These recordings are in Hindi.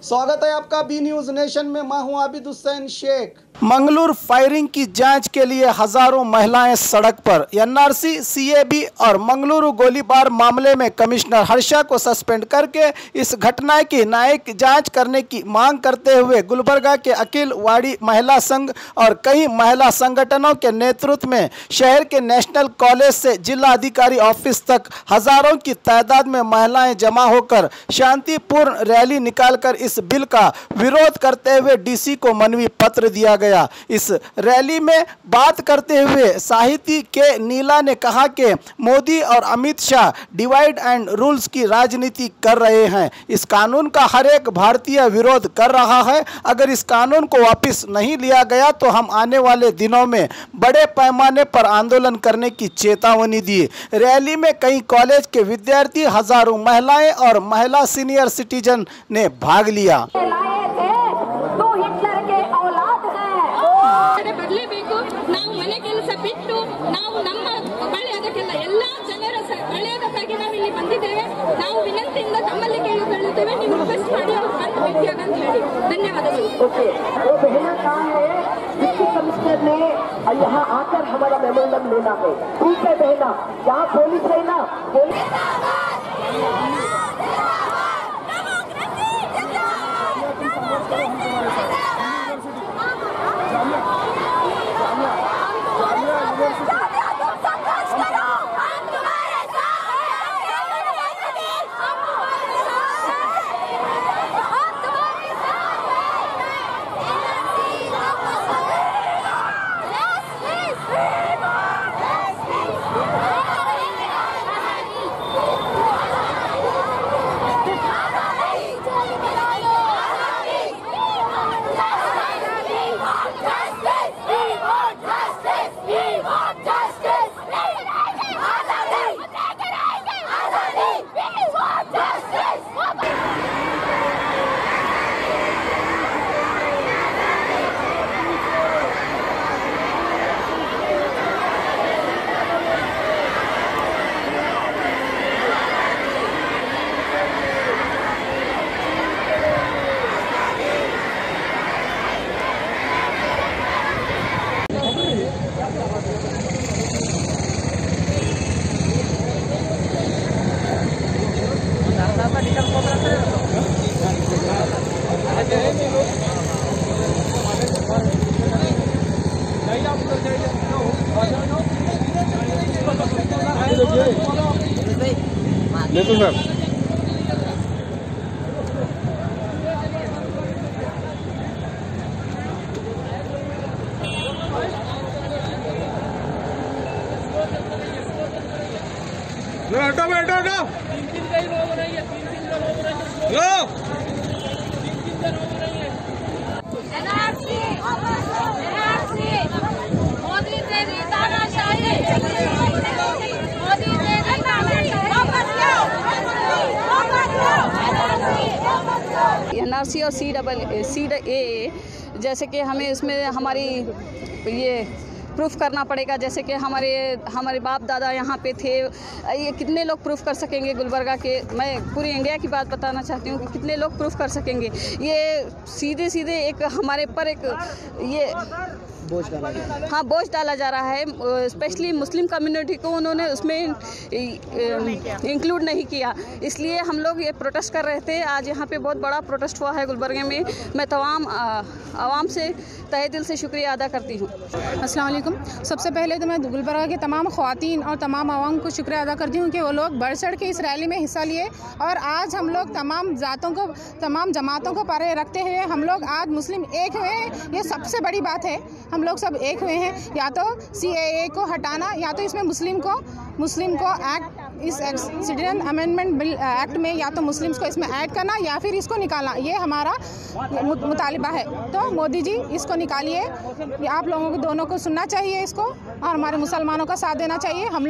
स्वागत है आपका बी न्यूज नेशन में। मैं हूं आबिद हुसैन शेख। मंगलूर फायरिंग की जांच के लिए हजारों महिलाएं सड़क पर। एनआरसी, सीएबी और मंगलुरु गोलीबार मामले में कमिश्नर हर्षा को सस्पेंड करके इस घटना की न्यायिक जांच करने की मांग करते हुए गुलबर्गा के अखिल वाड़ी महिला संघ और कई महिला संगठनों के नेतृत्व में शहर के नेशनल कॉलेज से जिला अधिकारी ऑफिस तक हजारों की तादाद में महिलाएं जमा होकर शांतिपूर्ण रैली निकालकर इस बिल का विरोध करते हुए डीसी को मनवी पत्र दिया गया। इस रैली में बात करते हुए साहिती के नीला ने कहा कि मोदी और Amit Shah divide and rules की राजनीति कर रहे हैं। इस कानून का हर एक भारतीय विरोध कर रहा है। अगर इस कानून को वापस नहीं लिया गया तो हम आने वाले दिनों में बड़े पैमाने पर आंदोलन करने की चेतावनी दी। रैली में कई कॉलेज के विद्यार्थी, हजारों महिलाएं और महिला सीनियर सिटीजन ने भाग लिया। ನಾವು ಮನೆ ಕೆಲಸ ಬಿಟ್ಟು ನಾವು ನಮ್ಮ ಒಳ್ಳೆಯದಕ್ಕೆಲ್ಲ ಎಲ್ಲ ಜನರ ಒಳ್ಳೆಯದಕ್ಕಾಗಿ ನಾವು ಇಲ್ಲಿ ಬಂದಿದ್ದೇವೆ। ನಾವು ವಿನಂತಿಯಿಂದ ತಮ್ಮಲ್ಲಿ ಕೇಳಿಕೊಳ್ಳುತ್ತೇವೆ, ನೀವು ರಿಕ್ವೆಸ್ಟ್ ಮಾಡಿ ಅವರು ಬಂದು ಭೇಟಿಯಾಗ ಅಂತ ಹೇಳಿ। ಧನ್ಯವಾದಗಳು। वो बहना कहा है डिप्टी कमिश्नर ने यहाँ आकर हमारा मेमोरेंडम लेना है। ठीक है बहना, यहाँ पुलिस है ना, एनआरसी और CAA जैसे कि हमें इसमें हमारी ये प्रूफ करना पड़ेगा। जैसे कि हमारे बाप दादा यहाँ पे थे, ये कितने लोग प्रूफ कर सकेंगे गुलबर्गा के। मैं पूरी इंडिया की बात बताना चाहती हूँ कि कितने लोग प्रूफ कर सकेंगे। ये सीधे एक हमारे पर एक ये बोझ डाला जा रहा है। स्पेशली मुस्लिम कम्युनिटी को उन्होंने उसमें इंक्लूड नहीं किया, इसलिए हम लोग ये प्रोटेस्ट कर रहे थे। आज यहाँ पे बहुत बड़ा प्रोटेस्ट हुआ है गुलबर्गा में। मैं तमाम आवाम से तहे दिल से शुक्रिया अदा करती हूँ। अस्सलाम वालेकुम। सबसे पहले तो मैं गुलबर्गा के तमाम ख़वातीन और तमाम आवाम को शुक्रिया अदा करती हूँ कि वो लोग बढ़ चढ़ के इस रैली में हिस्सा लिए और आज हम लोग तमाम जमातों को परे रखते हुए हम लोग आज मुस्लिम एक हुए हैं। ये सबसे बड़ी बात है, हम लोग सब एक हुए हैं। या तो CAA को हटाना या तो इसमें मुस्लिम को एक्ट इस सिटीजन अमेंडमेंट बिल एक्ट में या तो मुस्लिम्स को इसमें ऐड करना या फिर इसको निकालना, ये हमारा मुतालिबा है। तो मोदी जी इसको निकालिए। आप लोगों को दोनों को सुनना चाहिए इसको और हमारे मुसलमानों का साथ देना चाहिए। हम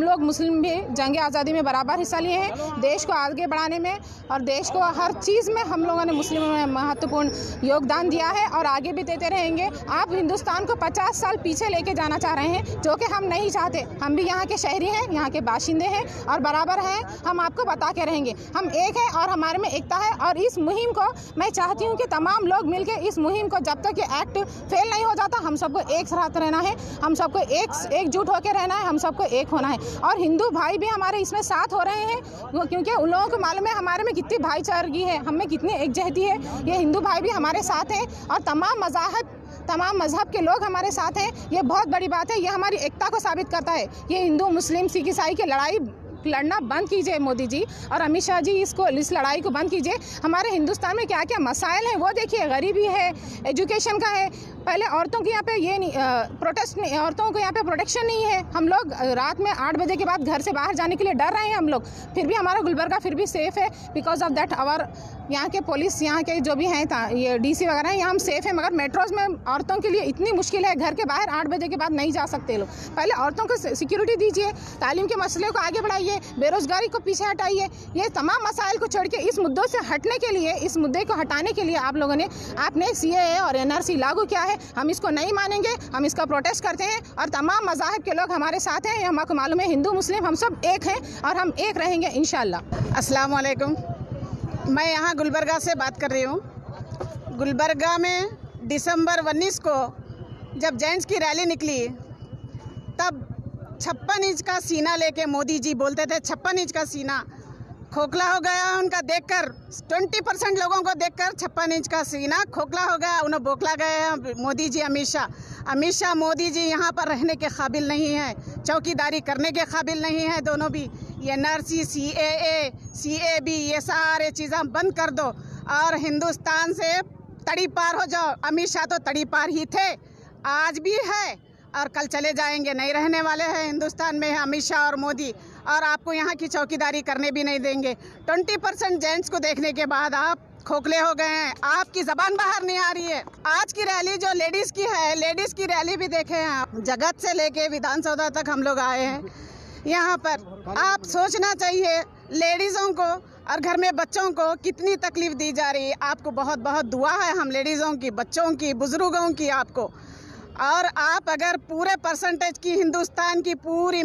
लोग मुस्लिम भी जंग आज़ादी में बराबर हिस्सा लिए हैं, देश को आगे बढ़ाने में और देश को हर चीज़ में हम लोगों ने मुस्लिमों में महत्वपूर्ण योगदान दिया है और आगे भी देते रहेंगे। आप हिंदुस्तान को 50 साल पीछे लेके जाना चाह रहे हैं, जो कि हम नहीं चाहते। हम भी यहाँ के शहरी हैं, यहाँ के बाशिंदे हैं और बराबर हैं, हम आपको बता के रहेंगे। हम एक हैं और हमारे में एकता है। और इस मुहिम को मैं चाहती हूँ कि तमाम लोग मिलकर इस मुहिम को, जब तक ये एक्ट फेल नहीं हो जाता, हम सबको एक साथ रहना है, हम सबको एकजुट होकर रहना है, हम सबको एक होना है। और हिंदू भाई भी हमारे इसमें साथ हो रहे हैं, क्योंकि उन लोगों को मालूम है हमारे में कितनी भाईचारगी है, हम में कितनी एकजहती है। ये हिंदू भाई भी हमारे साथ हैं और तमाम मजहब के लोग हमारे साथ हैं। ये बहुत बड़ी बात है, ये हमारी एकता को साबित करता है। ये हिंदू मुस्लिम सिख ईसाई की लड़ाई लड़ना बंद कीजिए मोदी जी और अमित शाह जी, इस लड़ाई को बंद कीजिए। हमारे हिंदुस्तान में क्या क्या मसाइल हैं वो देखिए, गरीबी है, एजुकेशन का है। पहले औरतों के यहाँ पे ये नहीं प्रोटेस्ट नहीं, औरतों को यहाँ पे प्रोटेक्शन नहीं है। हम लोग रात में 8 बजे के बाद घर से बाहर जाने के लिए डर रहे हैं हम लोग, फिर भी हमारा गुलबर्गा फिर भी सेफ़ है। बिकॉज ऑफ दैट आवर यहाँ के पुलिस, यहाँ के जो भी हैं ये डीसी वगैरह हैं, यहाँ हम सेफ़ है। मगर मेट्रोज़ में औरतों के लिए इतनी मुश्किल है, घर के बाहर 8 बजे के बाद नहीं जा सकते लोग। पहले औरतों को सिक्योरिटी दीजिए, तालीम के मसले को आगे बढ़ाइए, बेरोज़गारी को पीछे हटाइए। ये तमाम मसाइल को छोड़ के इस मुद्दों से हटने के लिए, इस मुद्दे को हटाने के लिए आपने CAA और NRC लागू किया है। हम इसको नहीं मानेंगे, हम इसका प्रोटेस्ट करते हैं और तमाम मज़ाहिब के लोग हमारे साथ हैं। हमको मालूम है हिंदू मुस्लिम हम सब एक हैं और हम एक रहेंगे इंशाअल्लाह। अस्सलाम वालेकुम। मैं यहाँ गुलबर्गा से बात कर रही हूँ। गुलबर्गा में दिसंबर 19 को जब जेंट्स की रैली निकली, तब 56 इंच का सीना लेके मोदी जी बोलते थे 56 इंच का सीना। खोखला हो गया उनका देखकर, 20% लोगों को देखकर 56 इंच का सीना खोखला हो गया, उन्हें बोखला गए मोदी जी। अमित शाह मोदी जी यहाँ पर रहने के काबिल नहीं है, चौकीदारी करने के काबिल नहीं है दोनों भी। ये NRC, CAA, CAB, ये सारे चीज़ें बंद कर दो और हिंदुस्तान से तड़ी पार हो जाओ। अमित शाह तो तड़ी पार ही थे, आज भी है और कल चले जाएंगे, नहीं रहने वाले हैं। हिंदुस्तान में है अमित शाह और मोदी, और आपको यहाँ की चौकीदारी करने भी नहीं देंगे। 20% जेंट्स को देखने के बाद आप खोखले हो गए हैं, आपकी ज़बान बाहर नहीं आ रही है। आज की रैली जो लेडीज़ की है, लेडीज़ की रैली भी देखे हैं आप, जगत से लेके विधानसभा तक हम लोग आए हैं। यहाँ पर आप सोचना चाहिए लेडीज़ों को और घर में बच्चों को कितनी तकलीफ़ दी जा रही है। आपको बहुत बहुत दुआ है हम लेडीज़ों की, बच्चों की, बुज़ुर्गों की आपको। और आप अगर पूरे परसेंटेज की हिंदुस्तान की पूरी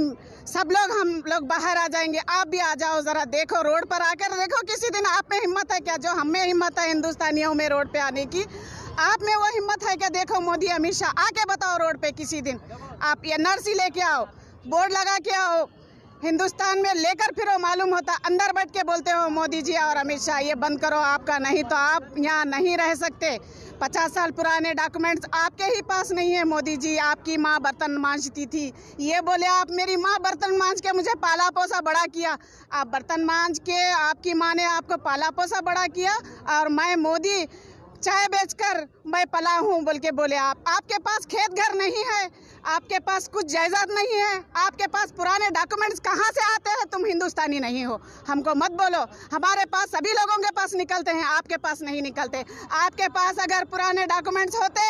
सब लोग, हम लोग बाहर आ जाएंगे, आप भी आ जाओ, ज़रा देखो, रोड पर आकर देखो किसी दिन आप में हिम्मत है क्या, जो हम में हिम्मत है हिंदुस्तानियों में रोड पे आने की, आप में वो हिम्मत है क्या? देखो मोदी अमित शाह आके बताओ रोड पे किसी दिन। आप NRC लेके आओ, बोर्ड लगा के आओ, हिंदुस्तान में लेकर फिरो, मालूम होता। अंदर बैठ के बोलते हो मोदी जी और अमित शाह ये बंद करो आपका, नहीं तो आप यहाँ नहीं रह सकते। 50 साल पुराने डॉक्यूमेंट्स आपके ही पास नहीं है मोदी जी। आपकी माँ बर्तन मांजती थी, ये बोले आप मेरी माँ बर्तन मांज के मुझे पाला पोसा बड़ा किया। आप बर्तन मांज के, आपकी माँ ने आपको पाला पोसा बड़ा किया और मैं मोदी चाय बेचकर मैं पला हूँ बोल के बोले आप। आपके पास खेत घर नहीं है, आपके पास कुछ जायदाद नहीं है, आपके पास पुराने डॉक्यूमेंट्स कहाँ से आते हैं? तुम हिंदुस्तानी नहीं हो, हमको मत बोलो। हमारे पास सभी लोगों के पास निकलते हैं, आपके पास नहीं निकलते। आपके पास अगर पुराने डॉक्यूमेंट्स होते,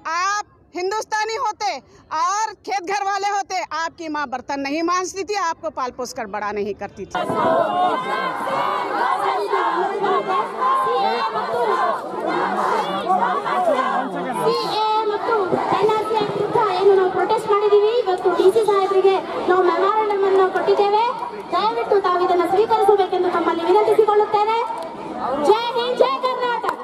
आप हिंदुस्तानी होते और खेत घर वाले होते, आपकी माँ बर्तन नहीं मांजती थी, आपको पाल पोस कर बड़ा नहीं करती थी। ಪ್ರೊಟೆಸ್ಟ್ ಮಾಡಿದೀವಿ ಇವತ್ತು DC ಸಾಹೇಬರಿಗೆ ನಾವು ಮೆಮೊರಾಂಡಮ್ ಅನ್ನು ಕೊಟ್ಟಿದ್ದೇವೆ, ದಯವಿಟ್ಟು ತಾವು ಇದನ್ನು ಸ್ವೀಕರಿಸಬೇಕೆಂದು ತಮ್ಮಲ್ಲಿ ವಿನಂತಿಸಿಕೊಳ್ಳುತ್ತೇನೆ। ಜೈ ಹಿಂದ್, ಜೈ ಕರ್ನಾಟಕ।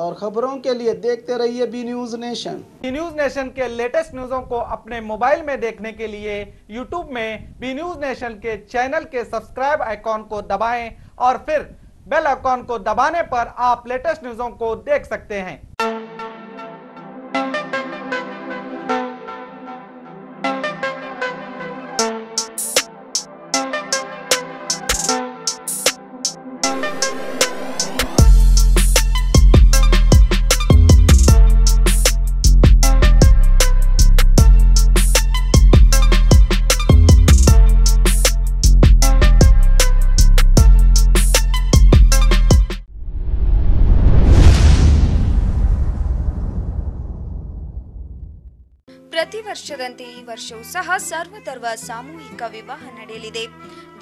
और खबरों के लिए देखते रहिए B News Nation. B News Nation के लेटेस्ट न्यूज़ों को अपने मोबाइल में देखने के लिए यूट्यूब में बी न्यूज नेशन के चैनल के सब्सक्राइब आइकॉन को दबाएं और फिर बेल आइकॉन को दबाने पर आप लेटेस्ट न्यूज़ों को देख सकते हैं। ಪ್ರತಿ ವರ್ಷದಂತೆ ಈ ವರ್ಷವೂ ಸಹ ಸರ್ವಧರ್ಮ ಸಾಮೂಹಿಕ ವಿವಾಹ ನಡೆಯಲಿದೆ.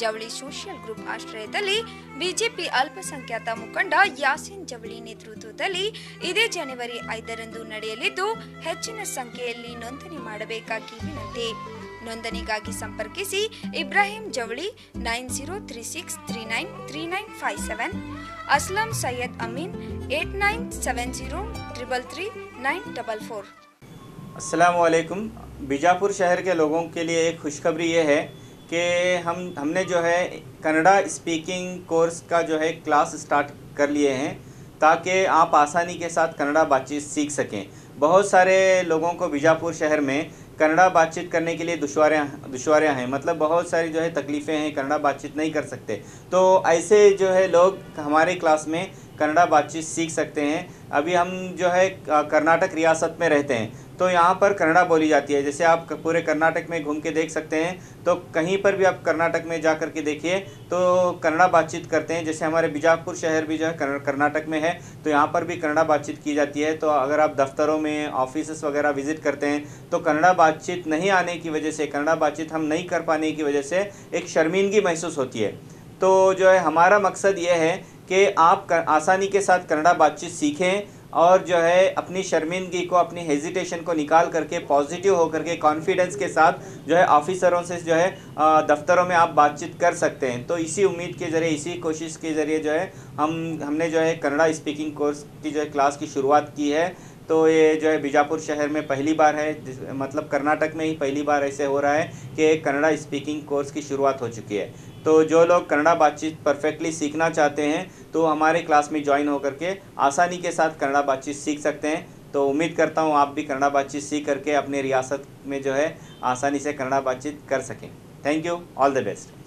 ಜವಳಿ ಸೋಷಿಯಲ್ ಗ್ರೂಪ್ ಆಶ್ರಯದಲ್ಲಿ ಬಿಜೆಪಿ ಅಲ್ಪಸಂಖ್ಯಾತ ಮುಖಂಡ ಯಾಸಿನ್ ಜವಳಿ ನೇತೃತ್ವದಲ್ಲಿ ಇದೇ ಜನವರಿ 5ರಂದು ನಡೆಯಲಿದ್ದು ಹೆಚ್ಚಿನ ಸಂಖ್ಯೆಯಲ್ಲಿ ನೋಂದಣಿ ಮಾಡಬೇಕಾಗಿ ವಿನಂತಿ. ನೋಂದಣಿಗಾಗಿ ಸಂಪರ್ಕಿಸಿ ಇಬ್ರಾಹಿಂ ಜವಳಿ 9036393957, असलम सैयद अमीन 8970333944। अस्सलाम वालेकुम। बीजापुर शहर के लोगों के लिए एक खुशखबरी ये है कि हमने जो है कन्नड़ा स्पीकिंग कोर्स का जो है क्लास स्टार्ट कर लिए हैं ताकि आप आसानी के साथ कन्नड़ा बातचीत सीख सकें। बहुत सारे लोगों को बीजापुर शहर में कन्नड़ा बातचीत करने के लिए दुश्वारियाँ हैं, मतलब बहुत सारी जो है तकलीफ़ें हैं, कन्नड़ा बातचीत नहीं कर सकते। तो ऐसे जो है लोग हमारे क्लास में कन्नड़ा बातचीत सीख सकते हैं। अभी हम जो है कर्नाटक रियासत में रहते हैं तो यहाँ पर कन्नड़ा बोली जाती है। जैसे आप पूरे कर्नाटक में घूम के देख सकते हैं तो कहीं पर भी आप कर्नाटक में जा कर के देखिए तो कन्नड़ा बातचीत करते हैं। जैसे हमारे बीजापुर शहर भी जो है कर्नाटक में है तो यहाँ पर भी कन्नड़ा बातचीत की जाती है। तो अगर आप दफ्तरों में ऑफिस वगैरह विज़िट करते हैं तो कन्नड़ा बातचीत नहीं आने की वजह से, कन्नड़ा बातचीत हम नहीं कर पाने की वजह से एक शर्मिंदगी महसूस होती है। तो जो है हमारा मकसद ये है कि आप आसानी के साथ कन्नड़ा बातचीत सीखें और जो है अपनी शर्मिंदगी को, अपनी हेजिटेशन को निकाल करके पॉजिटिव होकर के कॉन्फिडेंस के साथ जो है ऑफिसरों से जो है दफ्तरों में आप बातचीत कर सकते हैं। तो इसी उम्मीद के ज़रिए, इसी कोशिश के ज़रिए जो है हमने जो है कन्नड़ा स्पीकिंग कोर्स की जो है क्लास की शुरुआत की है। तो ये जो है बीजापुर शहर में पहली बार है, मतलब कर्नाटक में ही पहली बार ऐसे हो रहा है कि कन्नड़ा स्पीकिंग कोर्स की शुरुआत हो चुकी है। तो जो लोग कन्नड़ा बातचीत परफेक्टली सीखना चाहते हैं तो हमारे क्लास में ज्वाइन होकर के आसानी के साथ कन्नड़ा बातचीत सीख सकते हैं। तो उम्मीद करता हूँ आप भी कन्नड़ा बातचीत सीख करके अपने रियासत में जो है आसानी से कन्नड़ा बातचीत कर सकें। Thank you, all the best.